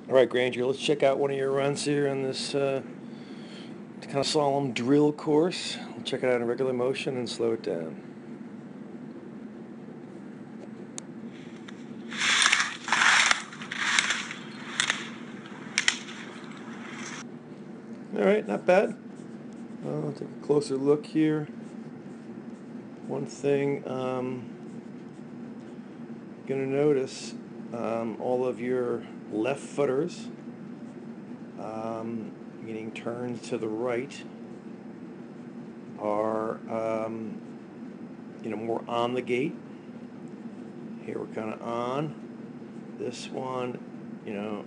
All right, Granger, let's check out one of your runs here on this kind of solemn drill course. We'll check it out in regular motion and slow it down. All right, not bad. I'll take a closer look here. One thing you're going to notice, all of your left footers, meaning turns to the right, are more on the gate. Here we're kind of on. This one, in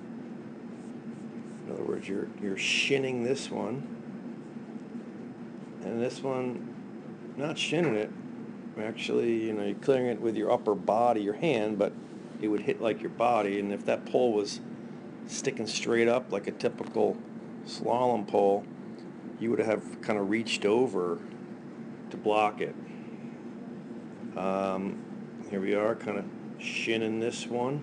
other words, you're shinning this one, and this one, not shinning it. Actually, you're clearing it with your upper body, your hand, but it would hit like your body. And if that pole was sticking straight up like a typical slalom pole, you would have kind of reached over to block it. Here we are, kind of shinning this one,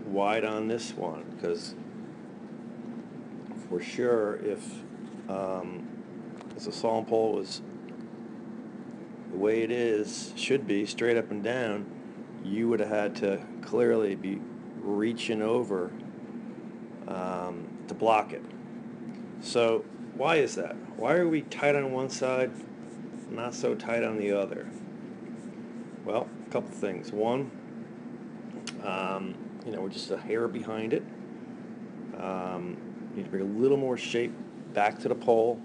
wide on this one, because for sure, if the slalom pole was the way it should be, straight up and down, you would have had to clearly be reaching over to block it. So why is that? Why are we tight on one side, not so tight on the other? Well, a couple things. One, we're just a hair behind it. You need to bring a little more shape back to the pole,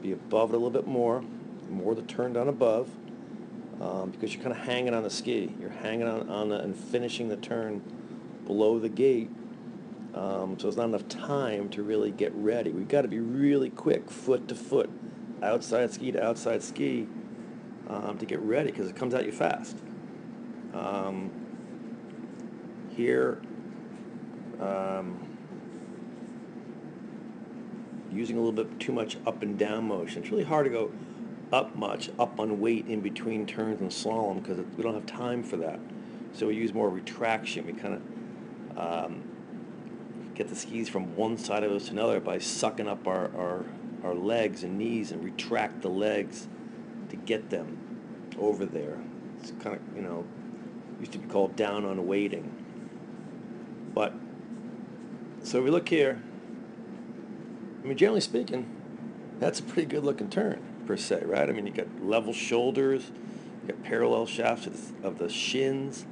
be above it a little bit more the turn down above, because you're kind of hanging on the ski. You're hanging on and finishing the turn below the gate, so there's not enough time to really get ready. We've got to be really quick, foot to foot, outside ski to outside ski, to get ready, because it comes at you fast. Here, using a little bit too much up and down motion. It's really hard to go up on weight in between turns and slalom, because we don't have time for that. So we use more retraction. We kind of get the skis from one side of us to another by sucking up our legs and knees and retract the legs to get them over there. It's kind of, used to be called down on weighting. But, so if we look here, generally speaking, that's a pretty good looking turn, per se, right? You got level shoulders, you got parallel shafts of the shins,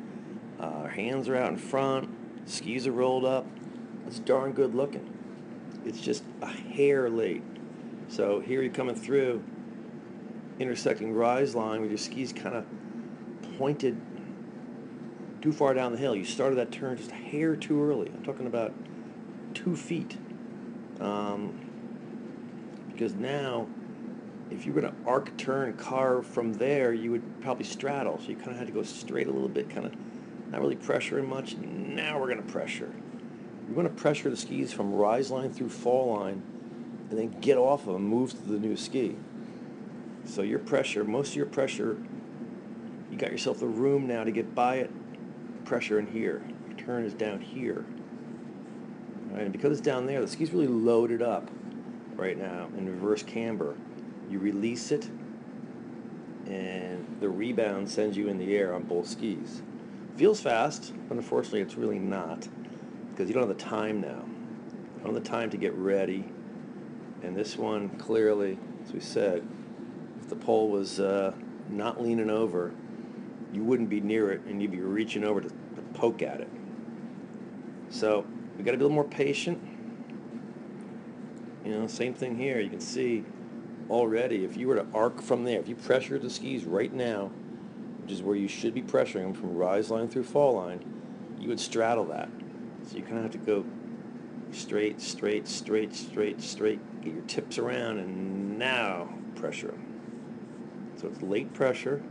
hands are out in front, skis are rolled up. It's darn good looking. It's just a hair late. So here you're coming through, intersecting rise line with your skis kind of pointed too far down the hill. You started that turn just a hair too early. I'm talking about 2 feet. Because now, if you were going to arc turn carve from there, you would probably straddle. So you kind of had to go straight a little bit, kind of not really pressuring much. Now we're going to pressure. We're going to pressure the skis from rise line through fall line, and then get off of them, move to the new ski. So your pressure, most of your pressure, you got yourself the room now to get by it. Pressure in here. Your turn is down here. Right, and because it's down there, the ski's really loaded up right now in reverse camber. You release it, and the rebound sends you in the air on both skis. Feels fast, but unfortunately it's really not, because you don't have the time now. You don't have the time to get ready. And this one, clearly, as we said, if the pole was not leaning over, you wouldn't be near it, and you'd be reaching over to poke at it. So we got to be a little more patient. Same thing here. You can see already, if you were to arc from there, if you pressure the skis right now, which is where you should be pressuring them from rise line through fall line, you would straddle that. So you kind of have to go straight, straight, straight, straight, straight, get your tips around, and now pressure them. So it's late pressure,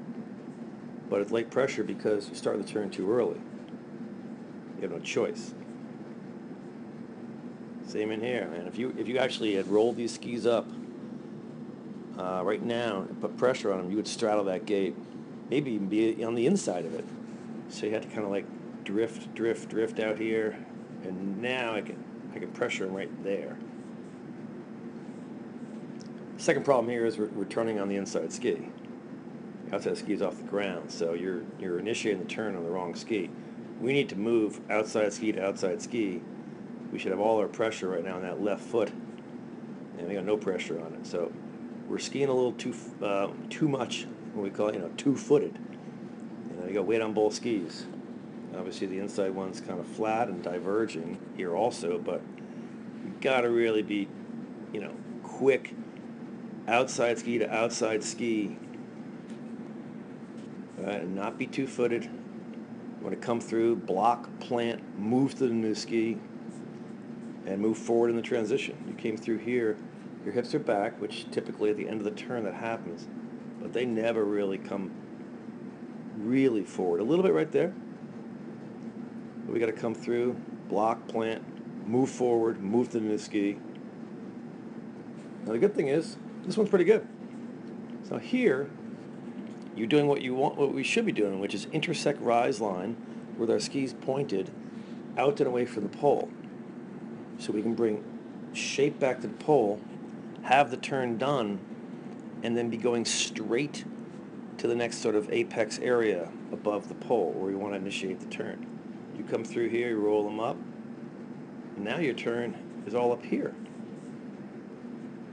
but it's late pressure because you started the turn too early. You have no choice. Same in here, man. If you actually had rolled these skis up right now and put pressure on them, you would straddle that gate, maybe even be on the inside of it. So you had to kind of like drift out here, And now I can pressure them right there. Second problem here is we're turning on the inside ski. The outside ski is off the ground, so you're initiating the turn on the wrong ski. We need to move outside ski to outside ski. We should have all our pressure right now on that left foot, and we got no pressure on it. So we're skiing a little too much, what we call it, two-footed. You got weight on both skis. Obviously, the inside one's kind of flat and diverging here also, but you got to really be, quick outside ski to outside ski. All right, and not be two-footed. You want to come through, block, plant, move to the new ski, and move forward in the transition. You came through here, your hips are back, which typically at the end of the turn that happens, but they never really come really forward. A little bit right there. But we got to come through, block, plant, move forward, move to the new ski. Now the good thing is, this one's pretty good. So here, you're doing what we should be doing, which is intersect rise line with our skis pointed out and away from the pole. So we can bring shape back to the pole, have the turn done, and then be going straight to the next sort of apex area above the pole where we want to initiate the turn. You come through here, you roll them up, and now your turn is all up here.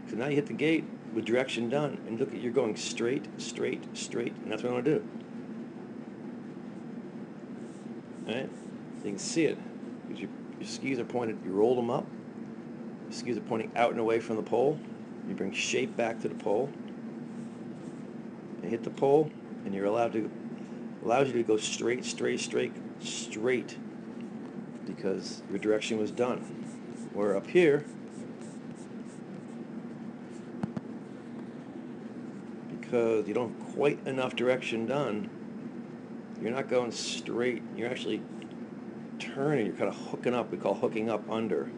So now you hit the gate with direction done, and look at, you're going straight, straight, straight, and that's what I want to do. All right? So you can see it. Because your skis are pointed, you roll them up, your skis are pointing out and away from the pole, you bring shape back to the pole, and hit the pole, and you're allows you to go straight, straight, straight, straight, because your direction was done. Where up here, because you don't have quite enough direction done, you're not going straight, you're actually turning, you're kind of hooking up, we call hooking up under.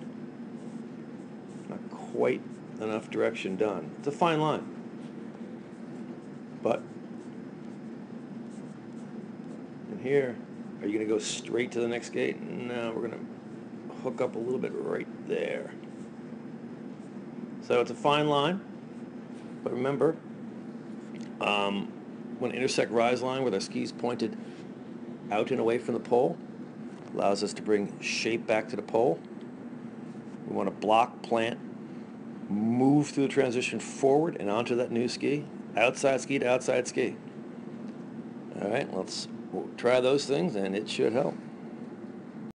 Not quite enough direction done. It's a fine line. But, and here, are you going to go straight to the next gate? No, we're going to hook up a little bit right there. So it's a fine line, but remember, when intersect rise line with our skis pointed out and away from the pole, allows us to bring shape back to the pole. We want to block, plant, move through the transition forward and onto that new ski, outside ski to outside ski. All right, we'll try those things, and it should help.